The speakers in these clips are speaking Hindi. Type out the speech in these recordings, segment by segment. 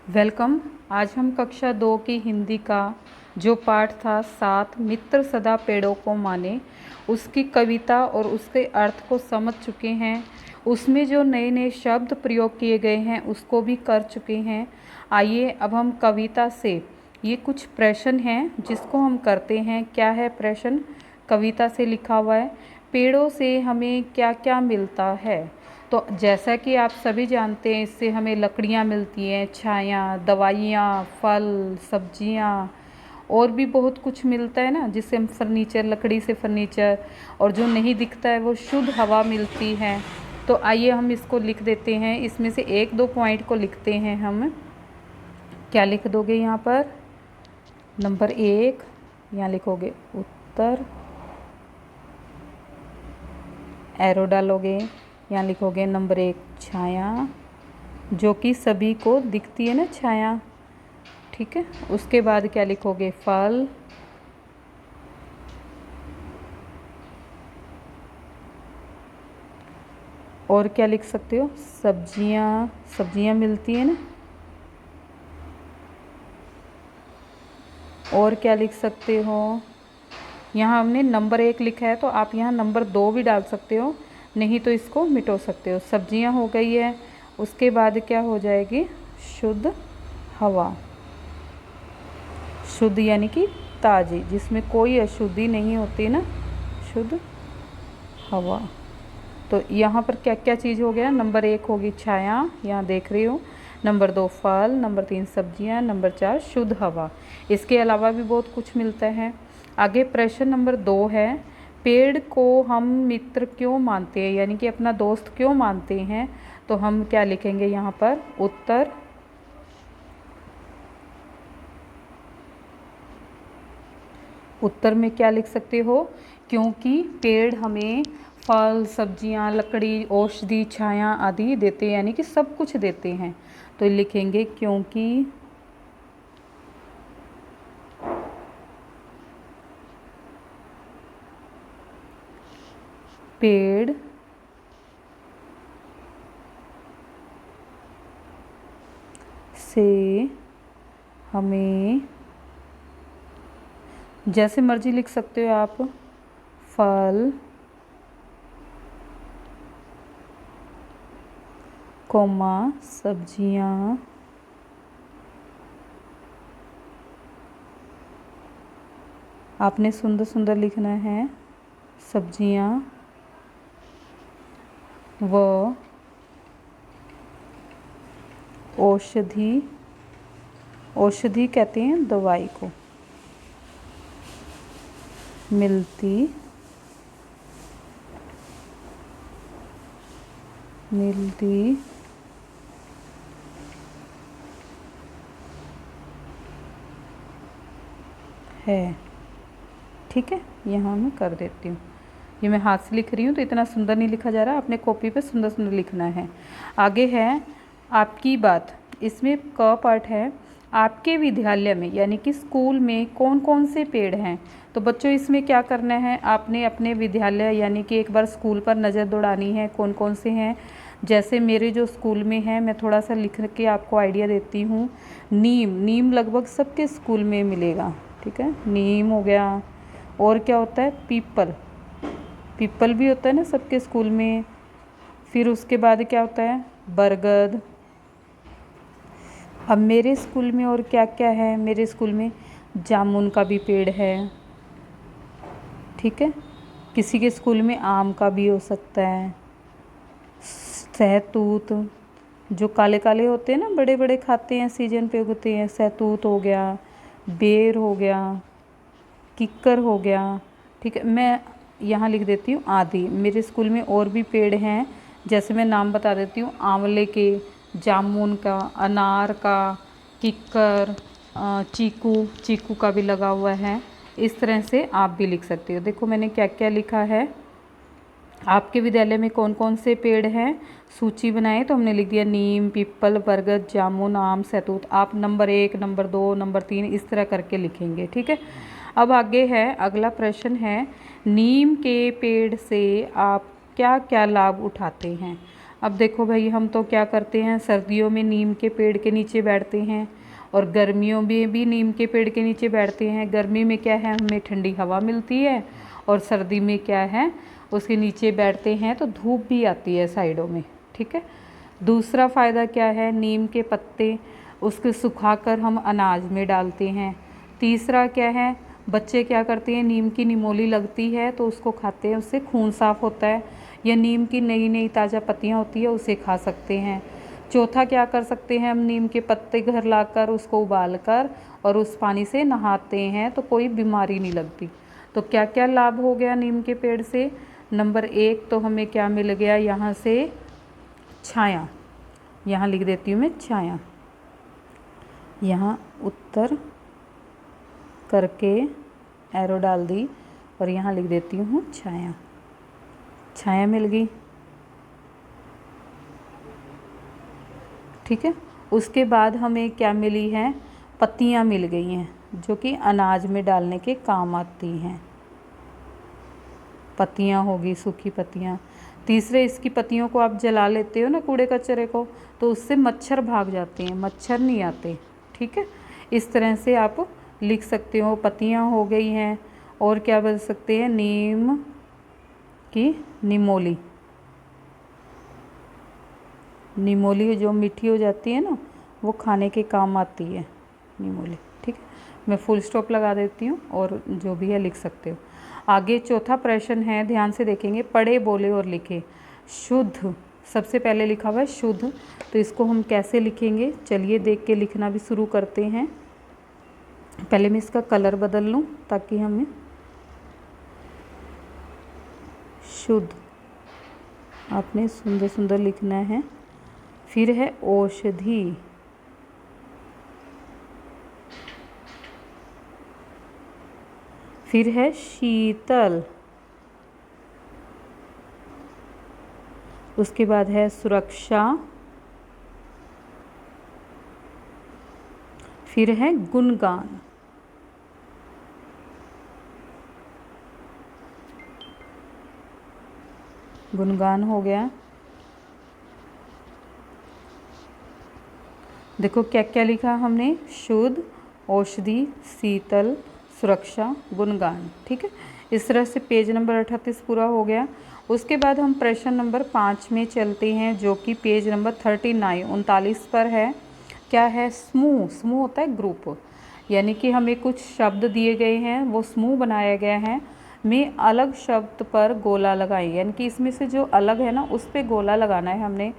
वेलकम। आज हम कक्षा 2 की हिंदी का जो पाठ था 7 मित्र सदा पेड़ों को माने, उसकी कविता और उसके अर्थ को समझ चुके हैं। उसमें जो नए नए शब्द प्रयोग किए गए हैं उसको भी कर चुके हैं। आइए अब हम कविता से ये कुछ प्रश्न हैं जिसको हम करते हैं। क्या है प्रश्न? कविता से लिखा हुआ है, पेड़ों से हमें क्या क्या मिलता है। तो जैसा कि आप सभी जानते हैं, इससे हमें लकड़ियाँ मिलती हैं, छाया, दवाइयाँ, फल, सब्जियाँ और भी बहुत कुछ मिलता है ना, जिससे हम फर्नीचर, लकड़ी से फर्नीचर, और जो नहीं दिखता है वो शुद्ध हवा मिलती है। तो आइए हम इसको लिख देते हैं। इसमें से एक दो पॉइंट को लिखते हैं हम। क्या लिख दोगे यहाँ पर? नंबर 1 यहाँ लिखोगे उत्तर, एरो डालोगे। यहाँ लिखोगे नंबर 1 छाया, जो कि सभी को दिखती है ना छाया, ठीक है। उसके बाद क्या लिखोगे? फल, और क्या लिख सकते हो? सब्जियाँ, सब्जियाँ मिलती है ना। और क्या लिख सकते हो? यहाँ हमने नंबर 1 लिखा है तो आप यहाँ नंबर 2 भी डाल सकते हो, नहीं तो इसको मिटो सकते हो। सब्जियाँ हो गई है। उसके बाद क्या हो जाएगी? शुद्ध हवा। शुद्ध यानी कि ताज़ी, जिसमें कोई अशुद्धि नहीं होती ना, शुद्ध हवा। तो यहाँ पर क्या क्या चीज़ हो गया? नंबर 1 होगी छाया, यहाँ देख रही हो। नंबर 2 फल, नंबर 3 सब्जियाँ, नंबर 4 शुद्ध हवा। इसके अलावा भी बहुत कुछ मिलता है। आगे प्रश्न नंबर 2 है, पेड़ को हम मित्र क्यों मानते हैं, यानी कि अपना दोस्त क्यों मानते हैं। तो हम क्या लिखेंगे यहाँ पर? उत्तर, उत्तर में क्या लिख सकते हो? क्योंकि पेड़ हमें फल, सब्जियां, लकड़ी, औषधि, छाया आदि देते हैं, यानी कि सब कुछ देते हैं। तो लिखेंगे क्योंकि पेड़ से हमें, जैसे मर्जी लिख सकते हो आप, फल, कोमा, सब्जियां, आपने सुंदर सुंदर लिखना है, सब्जियां व औषधि, औषधि कहते हैं दवाई को, मिलती है, ठीक है। यहाँ मैं कर देती हूँ। ये मैं हाथ से लिख रही हूँ तो इतना सुंदर नहीं लिखा जा रहा, अपने कॉपी पे सुंदर सुंदर लिखना है। आगे है आपकी बात। इसमें क पार्ट है, आपके विद्यालय में यानी कि स्कूल में कौन कौन से पेड़ हैं। तो बच्चों इसमें क्या करना है, आपने अपने विद्यालय यानी कि एक बार स्कूल पर नज़र दौड़ानी है कौन कौन से हैं। जैसे मेरे जो स्कूल में है, मैं थोड़ा सा लिख के आपको आइडिया देती हूँ। नीम, नीम लगभग सबके स्कूल में मिलेगा, ठीक है, नीम हो गया। और क्या होता है? पीपल, पीपल भी होता है ना सबके स्कूल में। फिर उसके बाद क्या होता है? बरगद। अब मेरे स्कूल में और क्या क्या है? मेरे स्कूल में जामुन का भी पेड़ है, ठीक है। किसी के स्कूल में आम का भी हो सकता है। सहतूत, जो काले काले होते हैं ना, बड़े बड़े खाते हैं, सीजन पे उगते हैं, सहतूत हो गया, बेर हो गया, किक्कर हो गया, ठीक है। मैं यहाँ लिख देती हूँ आदि। मेरे स्कूल में और भी पेड़ हैं, जैसे मैं नाम बता देती हूँ, आंवले के, जामुन का, अनार का, किक्कर, चीकू, चीकू का भी लगा हुआ है। इस तरह से आप भी लिख सकते हो। देखो मैंने क्या क्या लिखा है। आपके विद्यालय में कौन कौन से पेड़ हैं, सूची बनाए। तो हमने लिख दिया नीम, पीपल, बरगद, जामुन, आम, सहतूत। आप नंबर 1, नंबर 2, नंबर 3 इस तरह करके लिखेंगे, ठीक है। अब आगे है, अगला प्रश्न है, नीम के पेड़ से आप क्या क्या लाभ उठाते हैं। अब देखो भाई, हम तो क्या करते हैं, सर्दियों में नीम के पेड़ के नीचे बैठते हैं और गर्मियों में भी नीम के पेड़ के नीचे बैठते हैं। गर्मी में क्या है, हमें ठंडी हवा मिलती है, और सर्दी में क्या है, उसके नीचे बैठते हैं तो धूप भी आती है साइडों में। ठीक है। दूसरा फ़ायदा क्या है, नीम के पत्ते उसके सुखाकर हम अनाज में डालते हैं। तीसरा क्या है, बच्चे क्या करते हैं, नीम की निमोली लगती है तो उसको खाते हैं, उससे खून साफ़ होता है। या नीम की नई नई ताज़ा पत्तियाँ होती है, उसे खा सकते हैं। चौथा क्या कर सकते हैं, हम नीम के पत्ते घर लाकर उसको उबाल कर और उस पानी से नहाते हैं तो कोई बीमारी नहीं लगती। तो क्या क्या लाभ हो गया नीम के पेड़ से। नंबर 1 तो हमें क्या मिल गया, यहाँ से छाया, यहाँ लिख देती हूँ मैं छाया, यहाँ उत्तर करके एरो डाल दी और यहाँ लिख देती हूँ छाया, छाया मिल गई। ठीक है। उसके बाद हमें क्या मिली है, पत्तियाँ मिल गई हैं जो कि अनाज में डालने के काम आती हैं। पत्तियाँ होगी, सूखी पत्तियाँ। तीसरे, इसकी पत्तियों को आप जला लेते हो ना कूड़े कचरे को, तो उससे मच्छर भाग जाते हैं, मच्छर नहीं आते। ठीक है। इस तरह से आप लिख सकते हो। पत्तियाँ हो गई हैं, और क्या बन सकते हैं, नीम की निमोली, निमोली जो मीठी हो जाती है ना, वो खाने के काम आती है निमोली। ठीक है। मैं फुल स्टॉप लगा देती हूँ, और जो भी है लिख सकते हो। आगे चौथा प्रश्न है, ध्यान से देखेंगे, पढ़े बोले और लिखे। शुद्ध सबसे पहले लिखा हुआ है शुद्ध, तो इसको हम कैसे लिखेंगे, चलिए देख के लिखना भी शुरू करते हैं। पहले मैं इसका कलर बदल लूँ ताकि हमें शुद्ध आपने सुंदर सुंदर लिखना है। फिर है औषधि, फिर है शीतल, उसके बाद है सुरक्षा, फिर है गुणगान। गुणगान हो गया। देखो क्या क्या लिखा हमने, शुद्ध, औषधि, शीतल, सुरक्षा, गुणगान। ठीक है। इस तरह से पेज नंबर 38 पूरा हो गया। उसके बाद हम प्रश्न नंबर 5 में चलते हैं, जो कि पेज नंबर 39 पर है। क्या है, समूह। समूह होता है ग्रुप, यानी कि हमें कुछ शब्द दिए गए हैं, वो समूह बनाया गया है। में अलग शब्द पर गोला लगाएं, यानी कि इसमें से जो अलग है ना उस पे गोला लगाना है हमने।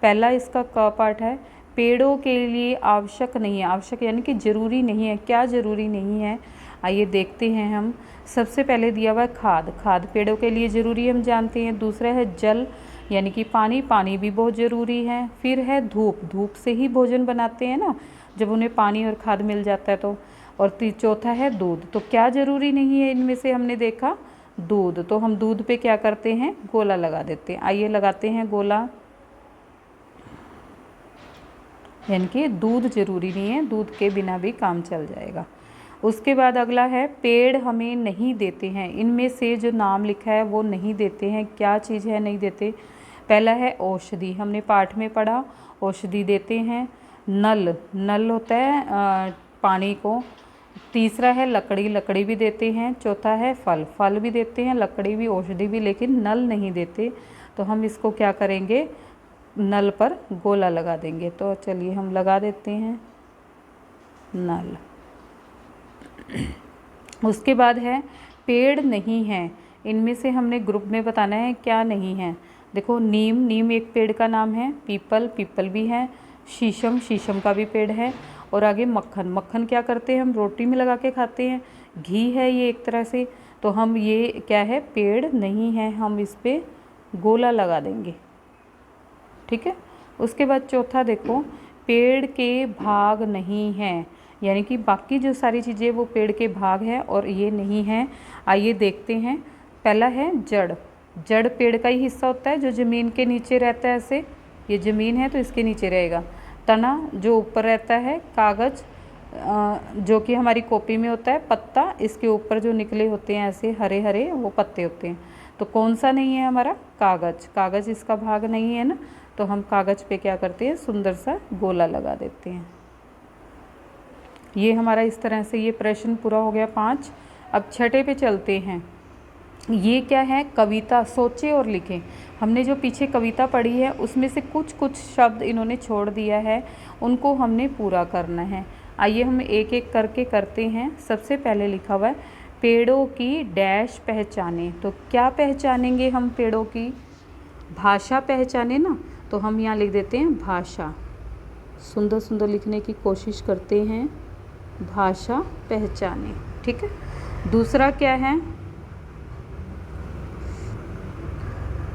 पहला इसका क पार्ट है, पेड़ों के लिए आवश्यक नहीं है। आवश्यक यानी कि ज़रूरी नहीं है। क्या ज़रूरी नहीं है, आइए देखते हैं हम। सबसे पहले दिया हुआ है खाद। खाद पेड़ों के लिए ज़रूरी है, हम जानते हैं। दूसरा है जल, यानी कि पानी। पानी भी बहुत ज़रूरी है। फिर है धूप। धूप से ही भोजन बनाते हैं ना, जब उन्हें पानी और खाद मिल जाता है तो। और चौथा है दूध। तो क्या ज़रूरी नहीं है इनमें से, हमने देखा दूध। तो हम दूध पे क्या करते हैं, गोला लगा देते हैं। आइए लगाते हैं गोला, यानी कि दूध ज़रूरी नहीं है, दूध के बिना भी काम चल जाएगा। उसके बाद अगला है, पेड़ हमें नहीं देते हैं। इनमें से जो नाम लिखा है वो नहीं देते हैं। क्या चीज़ है नहीं देते। पहला है औषधि, हमने पाठ में पढ़ा, औषधि देते हैं। नल, नल होता है पानी को। तीसरा है लकड़ी, लकड़ी भी देते हैं। चौथा है फल, फल भी देते हैं, लकड़ी भी, औषधि भी, लेकिन नल नहीं देते। तो हम इसको क्या करेंगे, नल पर गोला लगा देंगे। तो चलिए हम लगा देते हैं नल। उसके बाद है पेड़ नहीं है। इनमें से हमने ग्रुप में बताना है क्या नहीं है। देखो नीम, नीम एक पेड़ का नाम है। पीपल, पीपल भी है। शीशम, शीशम का भी पेड़ है। और आगे मक्खन, मक्खन क्या करते हैं हम, रोटी में लगा के खाते हैं। घी है ये एक तरह से। तो हम ये क्या है, पेड़ नहीं है, हम इस पे गोला लगा देंगे। ठीक है। उसके बाद चौथा देखो, पेड़ के भाग नहीं हैं, यानी कि बाकी जो सारी चीज़ें वो पेड़ के भाग हैं और ये नहीं है। आइए देखते हैं। पहला है जड़। जड़ पेड़ का ही हिस्सा होता है जो ज़मीन के नीचे रहता है। ऐसे ये ज़मीन है तो इसके नीचे रहेगा। तना जो ऊपर रहता है। कागज़ जो कि हमारी कॉपी में होता है। पत्ता, इसके ऊपर जो निकले होते हैं ऐसे हरे हरे वो पत्ते होते हैं। तो कौन सा नहीं है हमारा, कागज़। कागज़ इसका भाग नहीं है ना, तो हम कागज़ पे क्या करते हैं, सुंदर सा गोला लगा देते हैं। ये हमारा इस तरह से ये प्रश्न पूरा हो गया 5। अब छठे पे चलते हैं। ये क्या है, कविता सोचें और लिखें। हमने जो पीछे कविता पढ़ी है उसमें से कुछ कुछ शब्द इन्होंने छोड़ दिया है, उनको हमने पूरा करना है। आइए हम एक एक करके करते हैं। सबसे पहले लिखा हुआ है पेड़ों की डैश पहचाने। तो क्या पहचानेंगे हम पेड़ों की, भाषा पहचाने ना, तो हम यहाँ लिख देते हैं भाषा। सुंदर सुंदर लिखने की कोशिश करते हैं, भाषा पहचाने। ठीक है। दूसरा क्या है,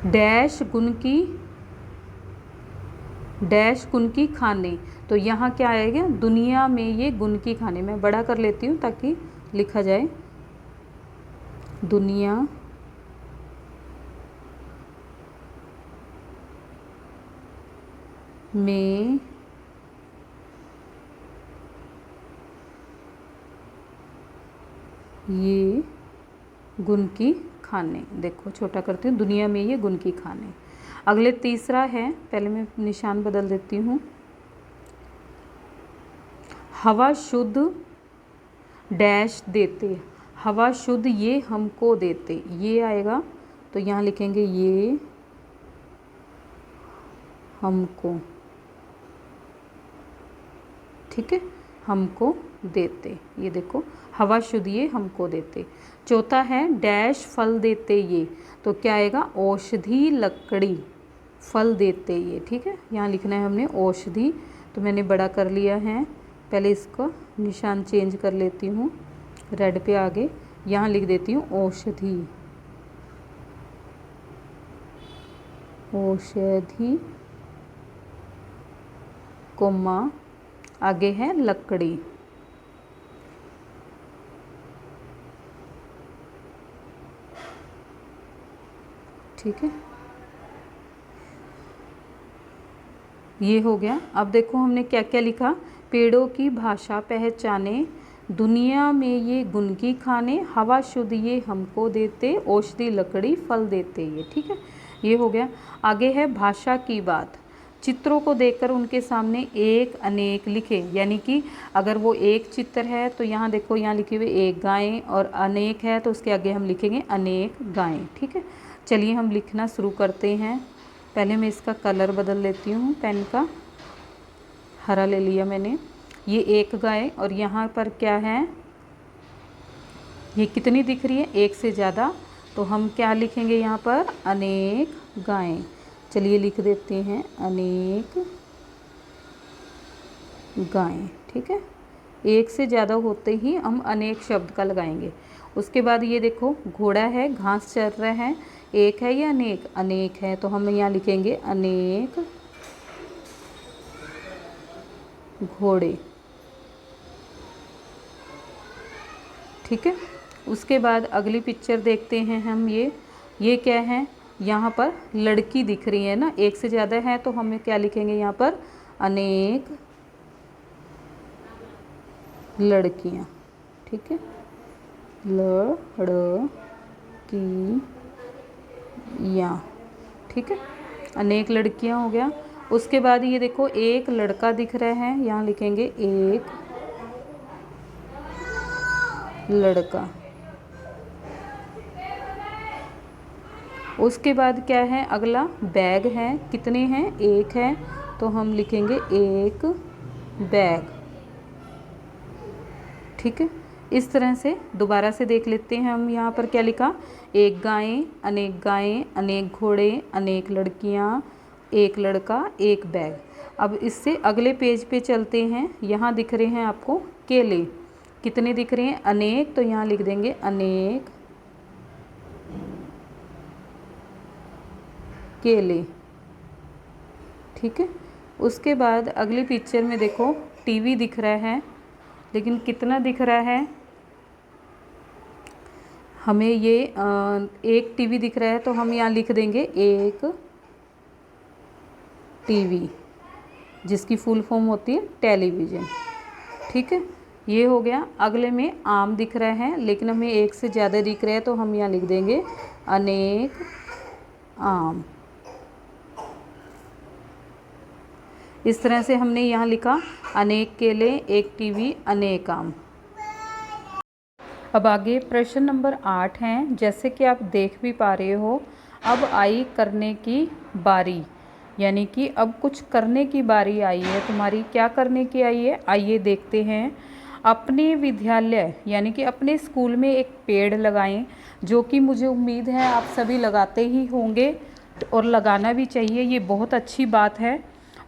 डैश गुण की खाने। तो यहाँ क्या आएगा, दुनिया में ये गुण की खाने। मैं बड़ा कर लेती हूँ ताकि लिखा जाए, दुनिया में ये गुण की खाने। देखो छोटा करती हूँ, दुनिया में ये गुण की खाने। अगले तीसरा है, पहले मैं निशान बदल देती हूँ। हवा शुद्ध डैश देते। हवा शुद्ध ये हमको देते, ये आएगा। तो यहाँ लिखेंगे ये हमको, ठीक है, हमको देते। ये देखो हवा शुद्ध ये हमको देते। चौथा है डैश फल देते ये। तो क्या आएगा, औषधि लकड़ी फल देते ये। ठीक है, यहाँ लिखना है हमने औषधि। तो मैंने बड़ा कर लिया है, पहले इसको निशान चेंज कर लेती हूँ, रेड पे आगे यहाँ लिख देती हूँ औषधि। औषधि कोमा आगे है लकड़ी। ठीक है, ये हो गया। अब देखो हमने क्या क्या लिखा, पेड़ों की भाषा पहचाने, दुनिया में ये गुण की खाने, हवा शुद्ध ये हमको देते, औषधि लकड़ी फल देते ये। ठीक है, ये हो गया। आगे है भाषा की बात। चित्रों को देखकर उनके सामने एक अनेक लिखे। यानी कि अगर वो एक चित्र है तो यहाँ देखो, यहाँ लिखे हुए एक गायें, और अनेक है तो उसके आगे हम लिखेंगे अनेक गायें। ठीक है, चलिए हम लिखना शुरू करते हैं। पहले मैं इसका कलर बदल लेती हूँ, पेन का हरा ले लिया मैंने। ये एक गाय, और यहाँ पर क्या है, ये कितनी दिख रही है, एक से ज़्यादा। तो हम क्या लिखेंगे यहाँ पर, अनेक गायें। चलिए लिख देते हैं अनेक गायें। ठीक है, एक से ज़्यादा होते ही हम अनेक शब्द का लगाएंगे। उसके बाद ये देखो घोड़ा है, घास चर रहा है, एक है या अनेक, अनेक है। तो हम यहाँ लिखेंगे अनेक घोड़े। ठीक है, उसके बाद अगली पिक्चर देखते हैं हम। ये क्या है, यहाँ पर लड़की दिख रही है ना, एक से ज़्यादा है तो हमें क्या लिखेंगे यहाँ पर, अनेक लड़कियाँ। ठीक है, लड़कियाँ। ठीक है, अनेक लड़कियाँ हो गया। उसके बाद ये देखो एक लड़का दिख रहा है, यहाँ लिखेंगे एक लड़का। उसके बाद क्या है, अगला बैग है, कितने हैं, एक है, तो हम लिखेंगे एक बैग। ठीक है, इस तरह से दोबारा से देख लेते हैं हम। यहाँ पर क्या लिखा, एक गायें, अनेक घोड़े, अनेक लड़कियाँ, एक लड़का, एक बैग। अब इससे अगले पेज पे चलते हैं। यहाँ दिख रहे हैं आपको केले, कितने दिख रहे हैं, अनेक। तो यहाँ लिख देंगे अनेक केले। ठीक है, उसके बाद अगली पिक्चर में देखो टीवी दिख रहा है, लेकिन कितना दिख रहा है हमें, ये एक टीवी दिख रहा है। तो हम यहाँ लिख देंगे एक टीवी, जिसकी फुल फॉर्म होती है टेलीविज़न। ठीक है, ये हो गया। अगले में आम दिख रहा है, लेकिन हमें एक से ज़्यादा दिख रहा है, तो हम यहाँ लिख देंगे अनेक आम। इस तरह से हमने यहाँ लिखा अनेक केले, एक टीवी, अनेक आम। अब आगे प्रश्न नंबर 8 है। जैसे कि आप देख भी पा रहे हो, अब आई करने की बारी, यानी कि अब कुछ करने की बारी आई है तुम्हारी। क्या करने की आई है, आइए देखते हैं। अपने विद्यालय यानी कि अपने स्कूल में एक पेड़ लगाएं, जो कि मुझे उम्मीद है आप सभी लगाते ही होंगे और लगाना भी चाहिए, ये बहुत अच्छी बात है।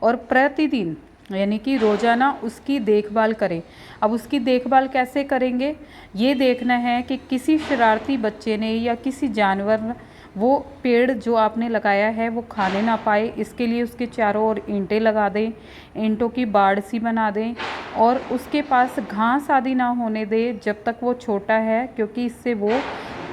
और प्रतिदिन यानी कि रोज़ाना उसकी देखभाल करें। अब उसकी देखभाल कैसे करेंगे, ये देखना है कि किसी शरारती बच्चे ने या किसी जानवर वो पेड़ जो आपने लगाया है वो खाने ना पाए, इसके लिए उसके चारों ओर ईंटें लगा दें, ईंटों की बाड़ सी बना दें और उसके पास घास आदि ना होने दें जब तक वो छोटा है, क्योंकि इससे वो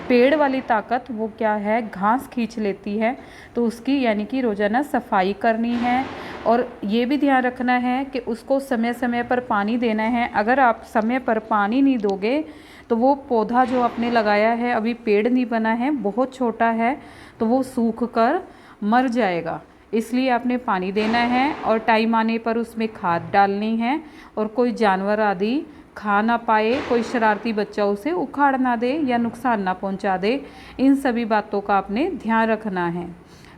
पेड़ वाली ताकत वो क्या है, घास खींच लेती है। तो उसकी यानी कि रोज़ाना सफाई करनी है और ये भी ध्यान रखना है कि उसको समय समय पर पानी देना है। अगर आप समय पर पानी नहीं दोगे तो वो पौधा जो आपने लगाया है, अभी पेड़ नहीं बना है, बहुत छोटा है, तो वो सूख कर मर जाएगा। इसलिए आपने पानी देना है और टाइम आने पर उसमें खाद डालनी है और कोई जानवर आदि खा ना पाए, कोई शरारती बच्चा उसे उखाड़ ना दे या नुकसान ना पहुंचा दे। इन सभी बातों का आपने ध्यान रखना है।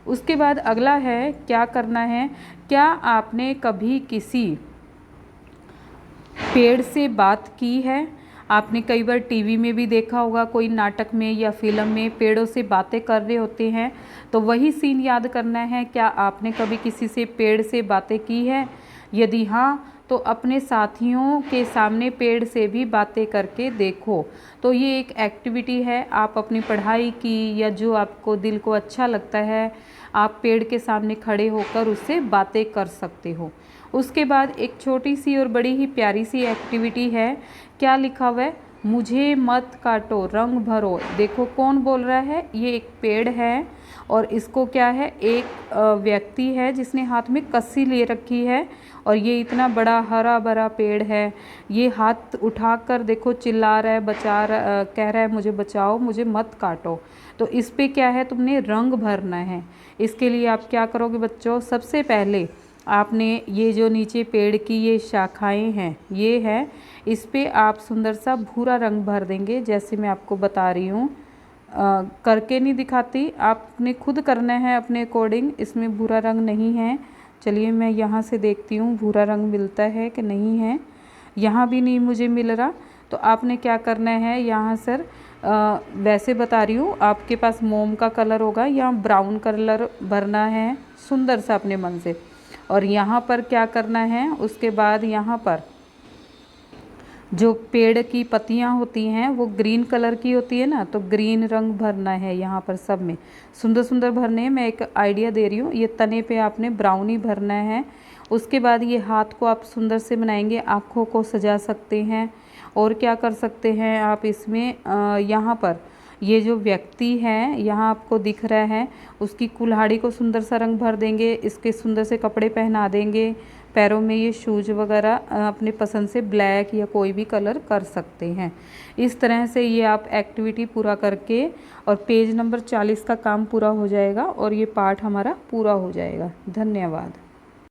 उसके बाद अगला है क्या करना है। क्या आपने कभी किसी पेड़ से बात की है। आपने कई बार टीवी में भी देखा होगा, कोई नाटक में या फिल्म में पेड़ों से बातें कर रहे होते हैं, तो वही सीन याद करना है। क्या आपने कभी किसी से पेड़ से बातें की है? यदि हाँ, तो अपने साथियों के सामने पेड़ से भी बातें करके देखो। तो ये एक एक्टिविटी है, आप अपनी पढ़ाई की या जो आपको दिल को अच्छा लगता है, आप पेड़ के सामने खड़े होकर उससे बातें कर सकते हो। उसके बाद एक छोटी सी और बड़ी ही प्यारी सी एक्टिविटी है। क्या लिखा हुआ है, मुझे मत काटो रंग भरो। देखो कौन बोल रहा है, ये एक पेड़ है और इसको क्या है, एक व्यक्ति है जिसने हाथ में कस्सी ले रखी है और ये इतना बड़ा हरा भरा पेड़ है। ये हाथ उठाकर देखो चिल्ला रहा है, कह रहा है मुझे बचाओ, मुझे मत काटो। तो इस पे क्या है, तुमने रंग भरना है। इसके लिए आप क्या करोगे बच्चों, सबसे पहले आपने ये जो नीचे पेड़ की ये शाखाएं हैं, ये है, इस पे आप सुंदर सा भूरा रंग भर देंगे। जैसे मैं आपको बता रही हूँ, करके नहीं दिखाती, आपने खुद करना है अपने अकॉर्डिंग। इसमें भूरा रंग नहीं है। चलिए मैं यहाँ से देखती हूँ भूरा रंग मिलता है कि नहीं है। यहाँ भी नहीं मुझे मिल रहा। तो आपने क्या करना है, यहाँ सर वैसे बता रही हूँ, आपके पास मोम का कलर होगा या ब्राउन कलर भरना है सुंदर सा अपने मन से। और यहाँ पर क्या करना है, उसके बाद यहाँ पर जो पेड़ की पत्तियाँ होती हैं वो ग्रीन कलर की होती है ना, तो ग्रीन रंग भरना है। यहाँ पर सब में सुंदर सुंदर भरने हैं। मैं एक आइडिया दे रही हूँ, ये तने पे आपने ब्राउन ही भरना है। उसके बाद ये हाथ को आप सुंदर से बनाएंगे, आँखों को सजा सकते हैं। और क्या कर सकते हैं आप इसमें, यहाँ पर ये जो व्यक्ति है यहाँ आपको दिख रहा है, उसकी कुल्हाड़ी को सुंदर सा रंग भर देंगे, इसके सुंदर से कपड़े पहना देंगे, पैरों में ये शूज वगैरह अपने पसंद से ब्लैक या कोई भी कलर कर सकते हैं। इस तरह से ये आप एक्टिविटी पूरा करके और पेज नंबर 40 का काम पूरा हो जाएगा और ये पाठ हमारा पूरा हो जाएगा। धन्यवाद।